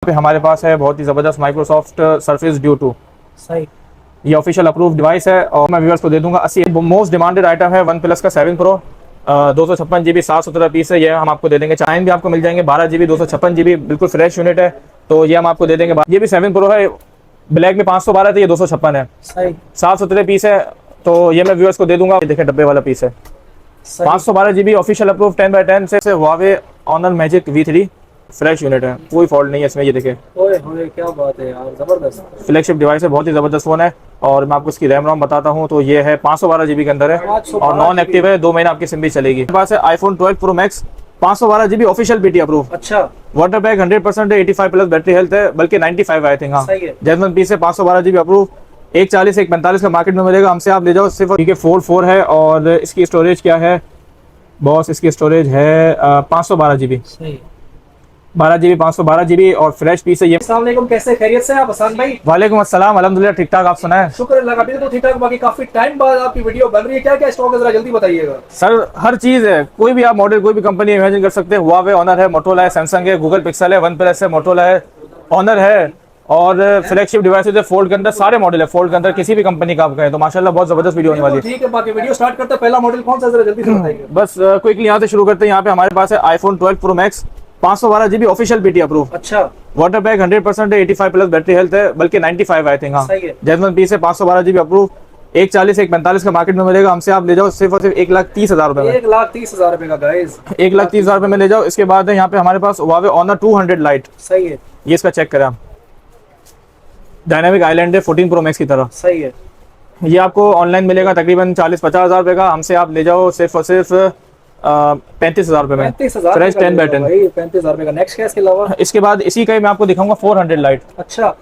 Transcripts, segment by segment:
पे हमारे पास है बहुत ही ज़बरदस्त माइक्रोसॉफ्ट सर्फेस ड्यू 2। सही। ये ऑफिशियल अप्रूव डिवाइस है और मैं व्यूअर्स को दे दूंगा 80। मोस्ट डिमांडेड आइटम है वन प्लस का 7 प्रो। 256 GB 717 पीस है, ये हम आपको दे देंगे। चाइन भी आपको मिल जाएंगे 12 GB 256 GB, बिल्कुल फ्रेश यूनिट है, तो ये हम आपको दे देंगे। ये भी 7 प्रो है, ब्लैक में 512 थे, ये 256 है। सही। 717 पीस है, तो ये मैं व्यूअर्स को दे दूंगा। देखें डब्बे वाला पीस है। 512 GB ऑफिशियल अप्रूव 10x10 से Huawei Honor Magic V3 fresh unit है, कोई फॉल्ट नहीं है इसमें। ये देखें, ओए होए क्या बात है यार, जबरदस्त फ्लैगशिप डिवाइस है, बहुत ही ज़बरदस्त फ़ोन है। और मैं आपको इसकी रैम रोम बताता हूँ, तो ये है 512 GB के अंदर है और नॉन एक्टिव है, 2 महीने आपकी सिम भी चलेगी। मेरे पास है iPhone 12 Pro Max 512 GB official BT approve. अच्छा। वाटर बैग 100% है, 85+ बैटरी हेल्थ है, बल्कि 95 आई थिंक। हाँ, सही है। जेन्युइन पीस है, 512 GB अप्रूव। 140 145 का मार्केट में मिलेगा, हमसे आप ले जाओ सिर्फ। ठीक है, 4 है और इसकी स्टोरेज क्या है बॉस? इसकी स्टोरेज है 512 GB। सही। 12 GB 512 GB और फ्रेश पीस है ये। अस्सलाम वालेकुम, कैसे खैरियत से आप हसन भाई? वालेकुम अस्सलाम, अल्हम्दुलिल्लाह ठीक ठाक, आप सुनाएं? शुक्र अल्लाह का, तो ठीक ठाक। बाकी काफी टाइम बाद आपकी वीडियो बन रही है, क्या क्या स्टॉक है जरा जल्दी बताइएगा। सर हर चीज़ है, कोई भी आप मॉडल कोई भी कंपनी इमेजिन कर सकते हैं। हुआवे ऑनर है, मोटोरोला है, सैमसंग है, गूगल पिक्सल है, वन प्लस है, मोटोरोला है, ऑनर है और फ्लैगशिप डिवाइसेज है। फोल्ड के अंदर सारे मॉडल है, फोल्ड के अंदर किसी भी कंपनी का आप कहें तो माशाल्लाह बहुत ज़बरदस्त वीडियो होने वाली है। ठीक है, बाकी वीडियो स्टार्ट करते हैं। पहला मॉडल कौन सा जरा जल्दी से बताइए। बस क्विकली यहाँ से शुरू करते हैं। यहाँ पे हमारे पास है iPhone 12 Pro Max 512 GB official BT approve. अच्छा। वाटर बैग 100% है, 85+ बैटरी हेल्थ है, बल्कि 95 आई थिंक। हाँ, सही है। जेन्युइन पीस है, 512 GB अप्रूव। 140 145 का मार्केट में मिलेगा, हमसे आप ले जाओ सिर्फ और सिर्फ 1,30,000 रुपए में। 1,30,000 रुपए का गाइस, 1,30,000 रुपए में ले जाओ। इसके बाद है यहाँ पे हमारे पास हुआवे ऑनर 200 लाइट। सही है। ये इसका चेक करें आप, डायनामिक आइलैंड है 14 प्रो मैक्स की तरह। सही है। ये आपको ऑनलाइन मिलेगा तकरीबन 40-50 हज़ार रुपए का, हमसे आप ले जाओ सिर्फ और सिर्फ 35,000 रुपए में। 35,000 फ्रेश 10x10। 35,000 रुपए का। नेक्स्ट क्या इसके अलावा? इसके बाद इसी का ही मैं आपको दिखाऊंगा 400 लाइट, अच्छा।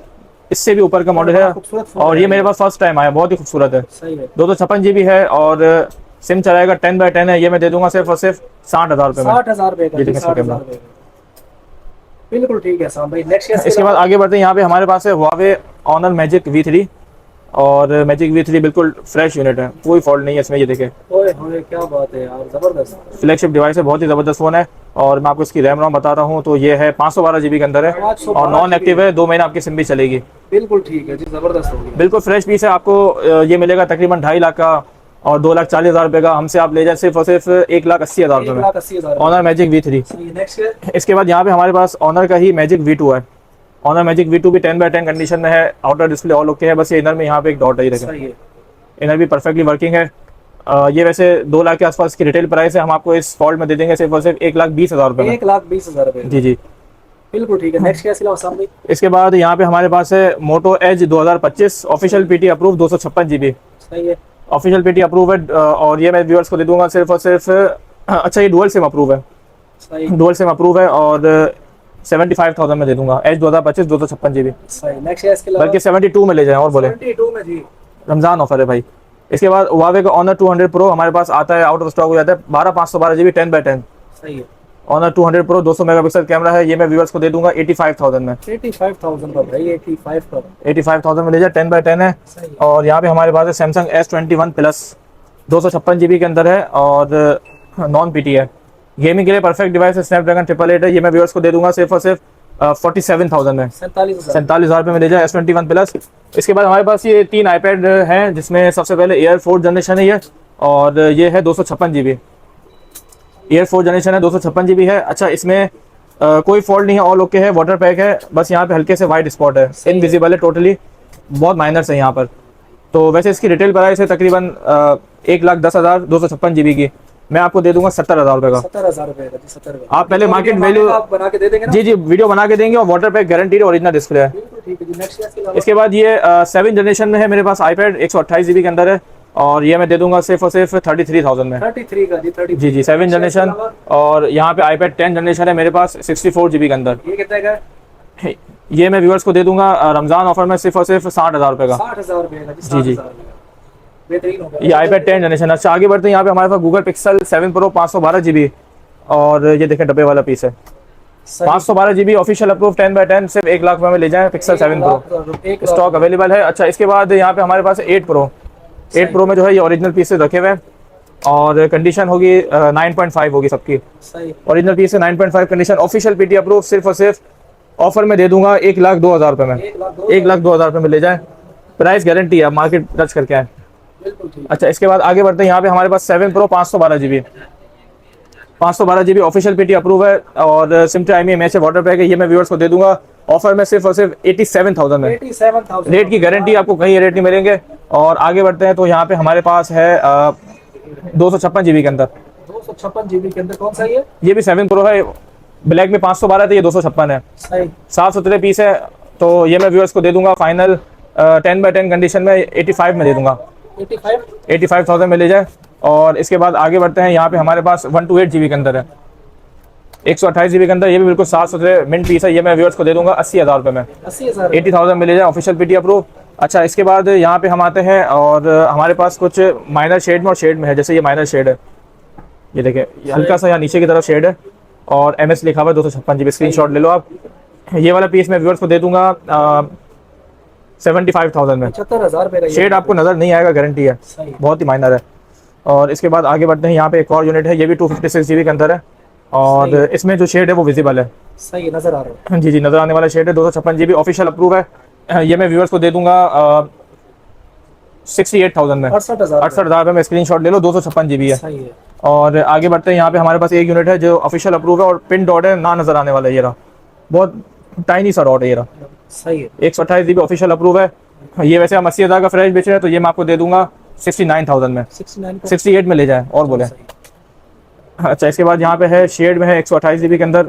इससे भी ऊपर का मॉडल है खूबसूरत फोन और है ये मेरे पास फर्स्ट टाइम आया, बहुत ही खूबसूरत है। सही है। 256 GB है और सिम चलाएगा 10x10 है। ये मैं दे दूंगा सिर्फ और सिर्फ 60,000 रुपए में। 60,000 रुपए का। ये देखें 60,000 रुपए का। बिल्कुल ठीक है साहब भाई। नेक्स्ट क्या इसके बाद आगे बढ़ते हैं। यहाँ पे हमारे पास है हुआवे ऑनर मैजिक V3 और मैजिक V3 बिल्कुल फ्रेश यूनिट है, कोई फॉल्ट नहीं है इसमें। ये देखें, ओए होए क्या बात है यार, जबरदस्त फ्लैगशिप डिवाइस है, बहुत ही ज़बरदस्त फ़ोन है। और मैं आपको इसकी रैम रोम बताता हूँ, तो ये है 512 GB के अंदर है 512 और नॉन एक्टिव है, 2 महीने आपकी सिम भी चलेगी। बिल्कुल ठीक है जी, जबरदस्त होगी। बिल्कुल फ्रेश पीस है। आपको ये मिलेगा तकरीबन 2.5 लाख का और 2,40,000 रुपए का, हमसे आप ले जाए सिर्फ और सिर्फ 1,80,000 रुपए में। 1,80,000 ऑनर मैजिक V3। नेक्स्ट। इसके बाद यहाँ पे हमारे पास ऑनर का ही मैजिक V2 है। ऑनर मैजिक V2 भी 10x10 कंडीशन में है, आउटर डिस्प्ले ऑल ओके है, बस ये इनर में यहाँ पे एक डॉट है, ये देखें। सही है। इनर भी परफेक्टली वर्किंग है। ये वैसे 2 लाख के आसपास की रिटेल प्राइस है, हम आपको इस फॉल्ट में दे देंगे सिर्फ और सिर्फ 1,20,000 रुपए में। 1,20,000 रुपए। जी जी, बिल्कुल ठीक है। नेक्स्ट क्या इसके अलावा साहब भाई? इसके बाद यहाँ पे हमारे पास है Moto Edge 2025 official BT approve 256 GB सही है। ऑफिशियल BT अप्रूव है और ये मैं व्यूअर्स को दे दूंगा सिर्फ और सिर्फ अच्छा, ये डुअल सिम अप्रूव है। सही। डुअल सिम अप्रूव है और 75,000 में दे दूंगा। एज 2025 256 GB, सही। नेक्स्ट क्या इसके अलावा? बल्कि 72 में ले जाएं और बोले 72 में जी। रमजान ऑफर है भाई। इसके बाद हुआवे का ऑनर 200 प्रो हमारे पास आता है, आउट ऑफ स्टॉक हो जाता है 12/512 GB 10x10। सही है। ऑनर 200 प्रो 200 मेगापिक्सल कैमरा है, ये मैं व्यूअर्स को दे दूंगा 85,000 में। 85,000 का भाई, 85 का। 85,000 में ले जाए, 10x10 है। सही। और यहाँ पे हमारे पास है सैमसंग S21 प्लस 256 GB के अंदर है और नॉन PT है। गेमिंग के लिए परफेक्ट डिवाइस है, स्नैपड्रैगन 888 है, ये मैं व्यूअर्स को दे दूंगा सिर्फ और सिर्फ 47,000 में। 47,000 रुपये में ले जाए S21 प्लस। इसके बाद हमारे पास ये 3 iPad हैं, जिसमें सबसे पहले एयर 4 जनरेशन है ये, और ये है 256 GB। एयर 4 जनरेशन है, 256 GB है। अच्छा, इसमें कोई फॉल्ट नहीं है, ऑल ओके है, वाटर पैक है, बस यहाँ पे हल्के से वाइट स्पॉट है, इनविजिबल है टोटली, बहुत माइनर है यहाँ पर। तो वैसे इसकी रिटेल प्राइस है तकरीबन 1,10,000 256 GB की, मैं आपको दे दूंगा 70,000 रुपए का। 70,000 रुपए का जी, 70,000। आप पहले मार्केट वैल्यू आप बना के दे देंगे ना? जी जी, वीडियो बना के देंगे और water pack guaranteed original display है। बिल्कुल ठीक है जी। नेक्स्ट क्या इसके अलावा? इसके बाद ये 7 जनरेशन में है मेरे पास iPad 128 GB के अंदर है और ये मैं दे दूंगा सिर्फ और सिर्फ 33,000 में। 33 का जी, 33। जी जी, 7 जनरेशन। और यहाँ पे iPad 10 जनरेशन है मेरे पास 64 GB के अंदर। ये कितने का है? ये मैं व्यूअर्स को दे दूंगा रमजान ऑफर में सिर्फ और सिर्फ 60,000 रुपए का। 60,000 रुपए का जी। जी जी, 60,000 रुपए का। बेहतरीन होगा ये iPad 10 जनरेशन। अच्छा, आगे बढ़ते हैं। यहाँ पे हमारे पास गूगल पिक्सल 7 प्रो 512 GB और ये देखें डब्बे वाला पीस है। 512 GB ऑफिशियल अप्रूव 10x10 सिर्फ 1 लाख रुपए में ले जाएं, पिक्सल 7 प्रो स्टॉक अवेलेबल है। अच्छा, इसके बाद यहाँ पे हमारे पास 8 प्रो। 8 प्रो में जो है ये ओरिजिनल पीसेस रखे हुए हैं और कंडीशन होगी 9.5 होगी सबकी। सही। ओरिजिनल पीस है 9.5 कंडीशन, ऑफिशियल BT अप्रूव सिर्फ और सिर्फ ऑफर में दे दूंगा 1,02,000 रुपये में। 1,02,000 रुपये में ले जाए, प्राइस गारंटी है, मार्केट टच करके आए। बिल्कुल ठीक। अच्छा, इसके बाद आगे बढ़ते हैं। यहाँ पे हमारे पास 7 Pro 512 GB, 512 GB official PT approve है और सिम टाइम मैच है, वाटर पैक है। ये मैं व्यूअर्स को दे दूंगा ऑफर में सिर्फ और सिर्फ 87,000 में। 87,000 रेट की गारंटी, आपको कहीं रेट नहीं मिलेंगे। और आगे बढ़ते हैं तो यहाँ पे हमारे पास है 256 GB के अंदर। 256 GB के अंदर कौन सा ये भी 7 Pro है, ब्लैक में 512 था, ये 256 है। सही। साफ सुथरे पीस है, तो ये मैं व्यूअर्स को दे दूंगा फाइनल 10/10 कंडीशन में 85 में दे दूंगा। 85,000 में ले जाए। और इसके बाद आगे बढ़ते हैं। यहाँ पे हमारे पास 128 GB के अंदर है, 128 GB के अंदर। ये भी बिल्कुल साफ सुथरे मिंट पीस है, ये मैं व्यूअर्स को दे दूंगा 80,000 रुपये में। 80,000 में ले जाए, ऑफिशियल पीटी अप्रूव। अच्छा, इसके बाद यहाँ पे हम आते हैं और हमारे पास कुछ माइनर शेड में और शेड में है। जैसे ये माइनर शेड है, ये देखें, ये हल्का सा यहाँ नीचे की तरफ शेड है और MS लिखा हुआ है, 256 GB। स्क्रीनशॉट ले लो आप। ये वाला पीस मैं व्यूअर्स को दे दूंगा 75,000 में। 75,000 शेड आपको नजर नहीं आएगा, गारंटी है, बहुत ही माइनर है। और इसके बाद आगे बढ़ते हैं। यहाँ पे एक और यूनिट है, ये भी 256 GB के अंदर है और इसमें जो शेड है वो विजिबल है। सही नजर आ रहा है। जी जी, नजर आने वाला शेड है। 256 GB ऑफिशियल अप्रूव है। ये मैं व्यूअर्स को दे दूंगा 68,000 में। 68,000 में। स्क्रीनशॉट ले लो, 256 GB है। सही है। और आगे बढ़ते हैं। यहाँ पे हमारे पास एक यूनिट है जो ऑफिशियल अप्रूव है और पिन डॉट है, ना नजर आने वाला है। ये रहा, बहुत टाइनी सा डॉट है, ये रहा। सही है। 128 GB ऑफिशियल अप्रूव है। ये वैसे हम 80,000 का फ्रेश बेच रहे हैं, तो ये मैं आपको दे दूंगा 69,000 में। 68 में ले जाए और बोले। अच्छा, इसके बाद यहाँ पे है शेड में है 128 GB के अंदर।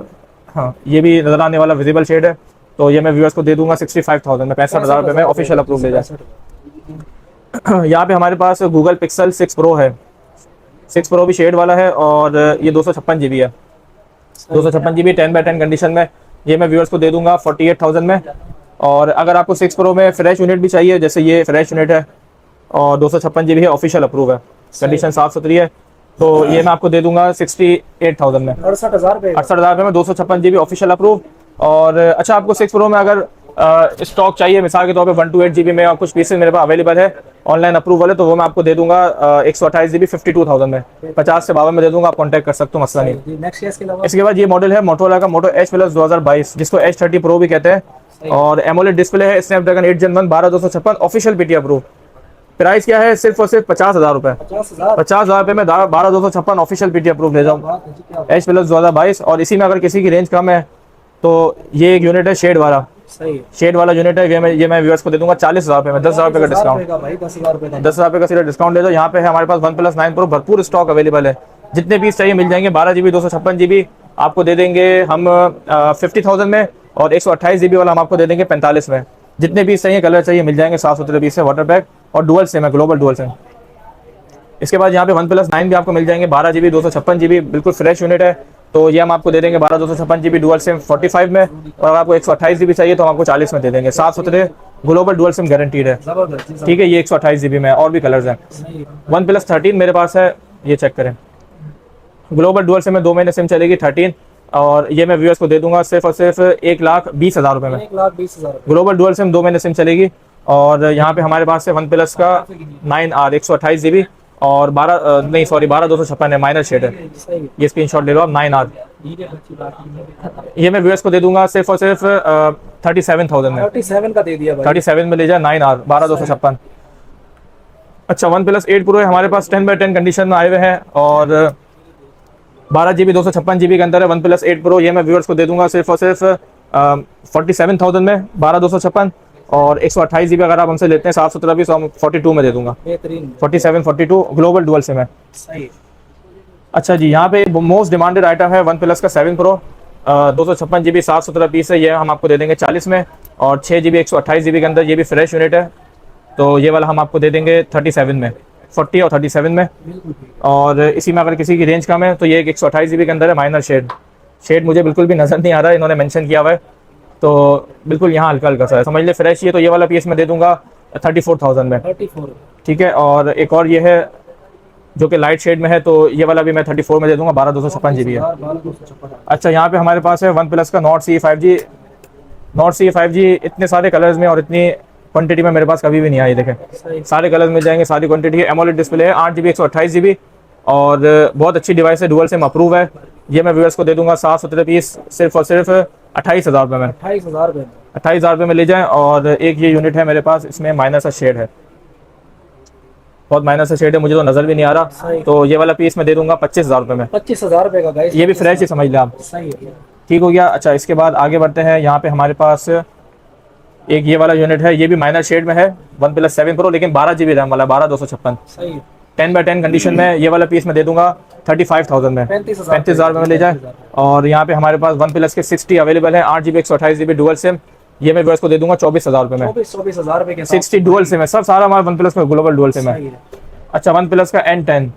हाँ, ये भी नजर आने वाला विजिबल शेड है, तो ये मैं व्यूअर्स को दे दूंगा 65,000 में। 65,000 रुपये में ऑफिशियल अप्रूव ले जाए। यहाँ पे हमारे पास गूगल पिक्सल 6 Pro है। 6 Pro भी शेड वाला है और ये 256 GB है। 256 GB 10/10 कंडीशन में। ये मैं व्यूअर्स को दे दूंगा 48,000 में। और अगर आपको 6 Pro में फ्रेश यूनिट भी चाहिए, जैसे ये फ्रेश यूनिट है और 256 GB है, ऑफिशियल अप्रूव है, कंडीशन साफ सुथरी है, तो ये मैं आपको दे दूंगा 68,000 में। 68,000 में 256 GB ऑफिशियल अप्रूव। और अच्छा, आपको 6 Pro में अगर स्टॉक चाहिए, मिसाल के तौर पे 128 GB में और कुछ पीसेस मेरे पास अवेलेबल है ऑनलाइन अप्रूव वाले, तो वो मैं आपको दे दूंगा 128 GB 52,000 में। 50 से 52 में दे दूंगा, आप कॉन्टैक्ट कर सकते हो, मसला नहीं। इसके बाद ये मॉडल है मोटोरोला का मोटो H Plus 2022, जिसको H30 Pro भी कहते हैं। और एमोलेड डिस्प्ले है, Snapdragon 8 Gen 1 12256 official PT approve. Price क्या है? सिर्फ और सिर्फ 50,000 रुपये। 50,000 रुपये में 12256 ऑफिशियल पीटी अप्रूव ले जाऊँ, H Plus 2022। और इसी में अगर किसी की रेंज कम है तो ये एक यूनिट है शेड वाला। शेड वाला यूनिट है, ये मैं व्यूअर्स को दे दूंगा 40,000 रुपये में। 10,000 रुपये का डिस्काउंट, 10,000 रुपये का सीधा डिस्काउंट ले दो। यहाँ पे है हमारे पास OnePlus 9 Pro, भरपूर स्टॉक अवेलेबल है, जितने पीस चाहिए मिल जाएंगे। 12 GB 256 GB आपको दे देंगे हम 50,000 में, और 128 GB वाला हम आपको दे देंगे 45 में। जितने पीस चाहिए, कलर चाहिए, मिल जाएंगे। साफ सुथरे पीस है, वाटर पैक और डुअल सिम है, ग्लोबल डुअल सिम। इसके बाद यहाँ पे OnePlus 9 भी आपको मिल जाएंगे, 12 GB 256 GB, बिल्कुल फ्रेश यूनिट है, तो ये हम आपको दे देंगे 12/256 GB डुअल सिम 45 में। और अगर आपको 128 GB चाहिए तो हम आपको 40 में दे देंगे। साफ सुथरे ग्लोबल डुअल सिम गारंटीड है, ठीक है। ये 128 GB में, और भी कलर्स हैं। OnePlus 13 मेरे पास है, ये चेक करें, ग्लोबल डुअल सिम में 2 महीने सिम चलेगी 13। और ये मैं व्यूअर्स को दे दूंगा सिर्फ और सिर्फ 1,20,000 रुपये में। 1,20,000 ग्लोबल डुअल सिम 2 महीने सिम चलेगी। और यहाँ पे हमारे पास है OnePlus का 9R 128 GB और 12/256 है, माइनर शेड है। ये स्क्रीनशॉट ले लो आप, 9R। ये मैं व्यूअर्स को दे दूंगा सिर्फ और सिर्फ 37,000 में। 37 का दे दिया भाई। 37 में ले जाए, 9R 12/256। अच्छा, OnePlus 8 Pro है हमारे पास, 10/10 कंडीशन में आए हुए हैं और 12 GB 256 GB के अंदर है OnePlus 8 Pro। ये मैं व्यूअर्स को दे दूंगा सिर्फ और सिर्फ 47,000 में, 12/256। और 128 GB अगर आप हमसे लेते हैं साफ सुथरा भी, तो हम 42 में दे दूंगा, 47 42 ग्लोबल डुअल सिम है। अच्छा जी, यहाँ पे मोस्ट डिमांडेड आइटम है OnePlus का 7 Pro, 256 GB साफ सुथरा पीस है, ये हम आपको दे देंगे 40 में। और 6 GB 128 GB के अंदर, ये भी फ्रेश यूनिट है, तो ये वाला हम आपको दे देंगे 37 में, 40 और 37 में। और इसी में अगर किसी की रेंज कम है तो ये एक 128 GB के अंदर है, माइनर शेड मुझे बिल्कुल भी नजर नहीं आ रहा है, इन्होंने मेंशन किया हुआ है, तो बिल्कुल यहाँ हल्का हल्का सा है, समझ ले फ्रेश। ये तो ये वाला पीस मैं दे दूंगा 34,000 में, 34, ठीक है। और एक और ये है जो कि लाइट शेड में है, तो ये वाला भी मैं 34 में दे दूंगा, 12/256 GB है। अच्छा, यहाँ पे हमारे पास है OnePlus का Nord CE 5G। Nord CE 5G इतने सारे कलर्स में और इतनी क्वांटिटी में मेरे पास कभी भी नहीं आई, देखें सारे कलर्स मिल जाएंगे, सारी क्वांटिटी है। एमोलेड डिस्प्ले है, 8 GB 128 GB और बहुत अच्छी डिवाइस है, डुअल सिम अप्रूव है। ये मैं व्यूअर्स को दे दूंगा 717 पीस सिर्फ और सिर्फ 28,000 रुपये में। 28,000 रुपये में। 28,000 रुपये में ले जाएं। और एक ये यूनिट है मेरे पास, इसमें माइनर सा शेड है, बहुत माइनर सा शेड है, मुझे तो नजर भी नहीं आ रहा। सही। तो ये वाला पीस मैं दे दूंगा 25,000 रुपये में। 25,000 रुपये का गाइस, ये भी फ्रेश ही समझ लें आप। सही है। ठीक हो गया। अच्छा, इसके बाद आगे बढ़ते हैं। यहाँ पे हमारे पास एक ये वाला यूनिट है, ये भी माइनर शेड में है, OnePlus 7 Pro, लेकिन 12 GB रैम वाला, 12,256। सही है। 10x10 कंडीशन में ये वाला पीस मैं दे दूंगा 35,000 में। 35,000 रुपये में ले जाए। और यहाँ पे हमारे पास OnePlus के 60 अवेलेबल है, 8 GB 128 GB डुअल सिम। ये मैं व्यूअर्स को दे दूंगा 24,000 रुपये में। 24,000 रुपये के 60 डुअल सिम है, सब सारा हमारा OnePlus में ग्लोबल डुअल सिम है। सही है। अच्छा, OnePlus का N10,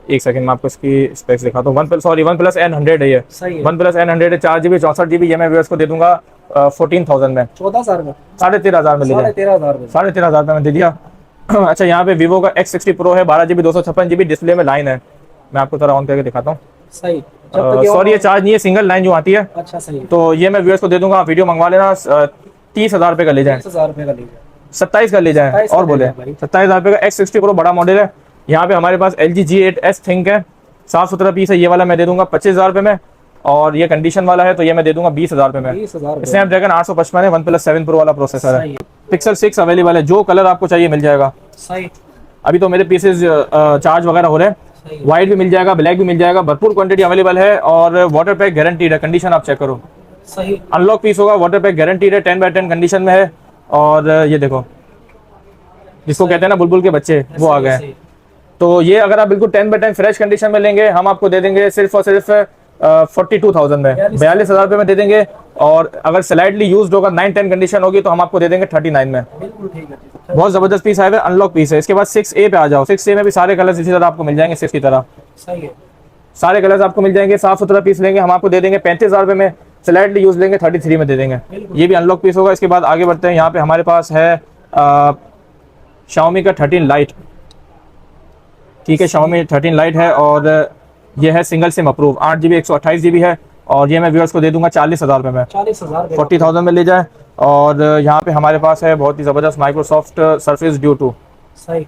एक सेकंड मैं आपको इसकी स्पेक्स दिखाता हूँ। OnePlus N100 है ये। सही है। OnePlus N100 है, 4 GB 64 GB। ये मैं व्यूअर्स को दे दूंगा 14,000 में। 14,000 में। 13,500 में ले जाए। 13,500 में। 13,500 रुपये में दे दिया। अच्छा, यहाँ पे Vivo का X60 Pro है, 12 GB 256 GB, डिस्प्ले में लाइन है, मैं आपको थोड़ा ऑन करके दिखाता हूँ। सही। सॉरी, ये चार्ज नहीं है, सिंगल लाइन जो आती है। अच्छा, सही। तो ये मैं व्यूअर्स को दे दूंगा, वीडियो मंगवा लेना, 30,000 रुपये का ले जाए, 30,000 रुपये का ले जाए, 27 का ले जाए 27 और का बोले ले जाए भाई। 27,000 रुपये का X60 Pro बड़ा मॉडल है। यहाँ पे हमारे पास LG G8s थिंक है, 717 पीस है, ये वाला मैं दे दूंगा 25,000 रुपये में। और ये कंडीशन वाला है, तो ये मैं दे दूंगा 20,000 रुपये में। 20,000 स्नैपड्रैगन 855 है, OnePlus 7 Pro वाला प्रोसेसर है। सही है। Pixel 6 अवेलेबल है, जो कलर आपको चाहिए मिल जाएगा। सही। अभी तो मेरे पीसेज चार्ज वगैरह हो रहे हैं। सही। वाइट भी मिल जाएगा, ब्लैक भी मिल जाएगा, भरपूर क्वांटिटी अवेलेबल है। और वाटर पैक गारंटीड है, कंडीशन आप चेक करो। सही। अनलॉक पीस होगा, वाटर पैक गारंटीड है, 10x10 कंडीशन में है। और ये देखो, जिसको कहते हैं ना बुलबुल के बच्चे, वो आ गए। तो ये अगर आप बिल्कुल 10x10 फ्रेश कंडीशन में लेंगे, हम आपको दे देंगे सिर्फ और सिर्फ 42,000 में, 42,000 रुपये में दे देंगे। और अगर स्लाइडली यूज्ड होगा, 9-10 कंडीशन होगी, तो हम आपको दे देंगे 39 में। बिल्कुल ठीक है। बहुत जबरदस्त पीस आया है, अनलॉक पीस है। इसके बाद 6A पे आ जाओ। 6A में भी सारे कलर्स इसी तरह आपको मिल जाएंगे, 6 की तरह सही है। सारे कलर्स आपको मिल जाएंगे। 717 पीस लेंगे, हम आपको दे देंगे 35,000 रुपये में। स्लाइडली यूज लेंगे 33 में दे देंगे। ये भी अनलॉक पीस होगा। इसके बाद आगे बढ़ते हैं। यहाँ पे हमारे पास है Xiaomi का 13 लाइट। ठीक है, Xiaomi 13 लाइट है, और ये है single SIM approve, 8 GB 128 GB है। और ये मैं व्यूअर्स को दे दूंगा 40,000 रुपये में। 40,000 40,000 में ले जाए। और यहाँ पे हमारे पास है बहुत ही ज़बरदस्त माइक्रोसॉफ्ट सर्फेस ड्यू 2। सही।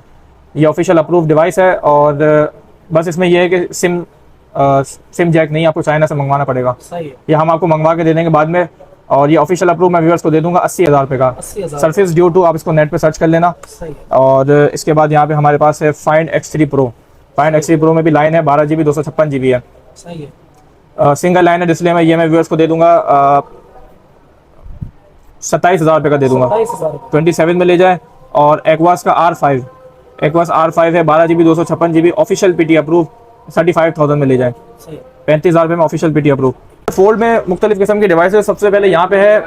ये ऑफिशियल अप्रूव डिवाइस है। और बस इसमें ये है कि सिम जैक नहीं, आपको चाइना से मंगवाना पड़ेगा। सही है। ये हम आपको मंगवा के दे देंगे बाद में। और ये ऑफिशियल अप्रूव मैं व्यूअर्स को दे दूंगा 80,000 रुपये का। 80,000 सर्फेस ड्यू 2, आप इसको नेट पे सर्च कर लेना। सही है। और इसके बाद यहाँ पे हमारे पास है Find X3 Pro। Find X3 Pro में भी लाइन है, 12 GB 256 GB है, सही है। सिंगल लाइन है डिस्प्ले में। ये मैं व्यूअर्स को दे दूंगा 27,000 रुपये का दे दूंगा, 27,000 27 में ले जाए। और एक्वास का R5, एक्वास R5 है, 12 GB 256 GB, official PT approve, 35,000 में ले जाए। सही है। 35,000 रुपये में ऑफिशियल PT अप्रूव। फोल्ड में मुख्तलिफ किस्म के डिवाइस है। सबसे पहले यहाँ पे है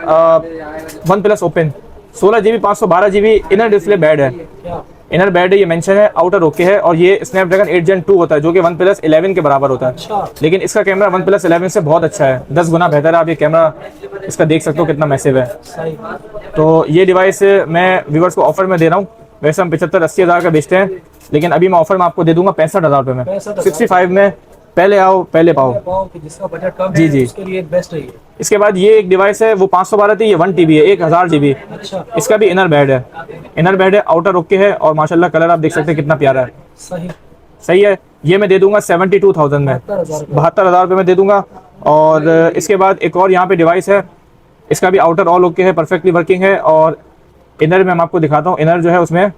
OnePlus Open, 16 GB 512 GB, inner display bad है, क्या? इनर बैड है, ये मेंशन है, आउटर ओके है। और ये स्नैपड्रैगन 8 Gen 2 होता है, जो कि OnePlus 11 के बराबर होता है। अच्छा। लेकिन इसका कैमरा OnePlus 11 से बहुत अच्छा है, 10 गुना बेहतर है। आप ये कैमरा इसका देख सकते हो कितना मैसिव है। सही। तो ये डिवाइस मैं व्यूअर्स को ऑफर में दे रहा हूँ। वैसे हम 75-80 हज़ार का बेचते हैं, लेकिन अभी मैं ऑफर में आपको दे दूंगा 65,000 रुपये में। 65 में पहले आओ पहले पाओ। कि जिसका बजट कम जी है, जी। उसके लिए बेस्ट है ये। इसके बाद ये एक डिवाइस है, वो 512 थी, ये 1 TB है, 1000 GB। अच्छा। इसका भी इनर बैड है, इनर बैड है, आउटर ओके है। और माशाल्लाह कलर आप देख सकते हैं कितना प्यारा है। सही। सही है। ये मैं दे दूंगा 72,000 में, 72,000 रुपये में दे दूंगा। और इसके बाद एक और यहाँ पे डिवाइस है, इसका भी आउटर ऑल ओके है, परफेक्टली वर्किंग है। और इनर में मैं आपको दिखाता हूँ, इनर जो है उसमें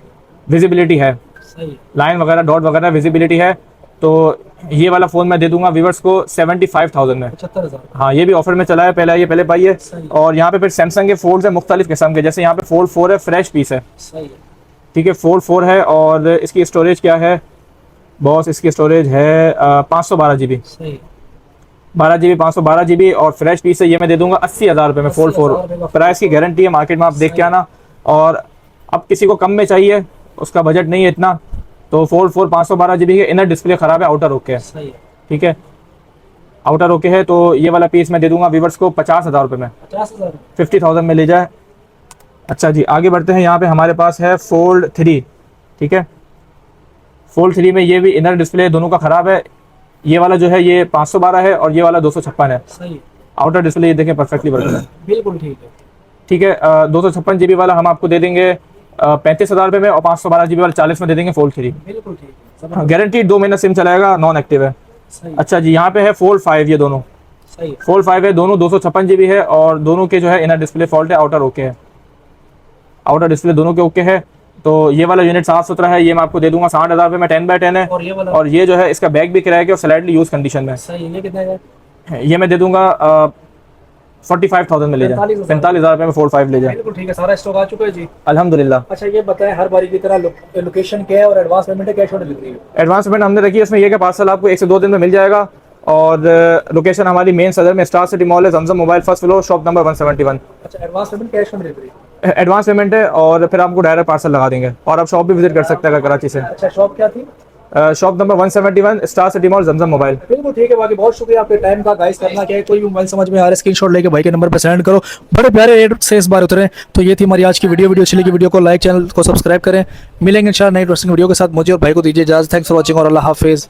विजिबिलिटी है, सही। लाइन वगैरह डॉट वगैरह विजिबिलिटी है। तो ये वाला फ़ोन मैं दे दूंगा व्यूअर्स को 75,000 में। 75,000। हाँ, ये भी ऑफर में चला है, पहले ये पहले पाइए। सही। और यहाँ पे फिर सैमसंग के फोल्ड है मुख्तलिफ किस्म के, जैसे यहाँ पे फोल्ड 4 है, फ्रेश पीस है। सही है। ठीक है, फोल्ड 4 है। और इसकी स्टोरेज क्या है बॉस? इसकी स्टोरेज है 512 GB, सही। 12 GB 512 GB, और फ्रेश पीस है। ये मैं दे दूंगा 80,000 रुपये में, फोल्ड 4। 80,000 प्राइस की गारंटी है, मार्केट में आप देख के आना। और अब किसी को कम में चाहिए, उसका बजट नहीं है इतना, तो फोल्ड 4 512 GB है। इनर डिस्प्ले खराब है, आउटर ओके है। सही है। ठीक है, आउटर ओके है। तो ये वाला पीस मैं दे दूंगा व्यूअर्स को 50,000 रुपये में, 50,000। 50,000 में ले जाए। अच्छा जी, आगे बढ़ते हैं। यहाँ पे हमारे पास है फोल्ड 3। ठीक है, फोल्ड 3 में ये भी इनर डिस्प्ले दोनों का ख़राब है। ये वाला जो है ये 512 है, और ये वाला 256 है। सही। आउटर डिस्प्ले ये देखें परफेक्टली वर्क है। बिल्कुल ठीक है। ठीक है, 256 GB वाला हम आपको दे देंगे 35,000 रुपये में, और 512 GB वाला 40 में दे देंगे फोल्ड 3। बिल्कुल ठीक है। गारंटीड 2 महीना सिम चलाएगा, नॉन एक्टिव है। सही अच्छा जी, यहाँ पे है फोल्ड 5, ये दोनों सही है। फोल्ड 5 है, दोनों 256 GB है और दोनों के जो है इनर डिस्प्ले फॉल्ट है, आउटर ओके है, आउटर डिस्प्ले दोनों के ओके है। तो ये वाला यूनिट साफ सुथरा है, ये मैं आपको दे दूंगा 60,000 रुपये में, 10x10 है। और ये वाला और ये जो है इसका बैग भी क्रैक है और स्लाइडली यूज कंडीशन में सही है, ये कितने का है? ये मैं दे दूंगा 45,000 में ले जाए, 45,000 45,000 रुपये में फोल्ड 5 ले जाए। बिल्कुल ठीक है, सारा स्टॉक आ चुका है जी। अल्हम्दुलिल्लाह। अच्छा ये बताएं हर बारी की तरह लोकेशन क्या है और एडवांस पेमेंट है, कैश ऑन डिलीवरी है? एडवांस पेमेंट हमने रखी है इसमें, ये कि पार्सल आपको 1 से 2 दिन में मिल जाएगा। और लोकेशन हमारी मेन सदर में स्टार सिटी मॉल है, Zamzam Mobile first floor, shop number 171। अच्छा advance payment, cash on delivery? Advance payment है और फिर आपको डायरेक्ट पार्सल लगा देंगे और आप शॉप भी विजिट कर सकते हैं अगर कराची से। अच्छा शॉप क्या थी? Shop number 171, Star City Mall, Zamzam Mobile. बिल्कुल ठीक है, बाकी बहुत शुक्रिया आपके टाइम का। गाइस करना क्या है, कोई भी मोबाइल समझ में आ रहा है स्क्रीनशॉट लेके भाई के नंबर पर सेंड करो, बड़े प्यारे रेट से इस बार उतरे। तो ये थी हमारी आज की वीडियो अच्छी लगी वीडियो को लाइक, चैनल को सब्सक्राइब करें। मिलेंगे इंशाल्लाह नई इंटरेस्टिंग वीडियो के साथ। मुझे और भाई को दीजिए इजाजत। थैंक्स फॉर वॉचिंग और अल्लाह हाफिज़।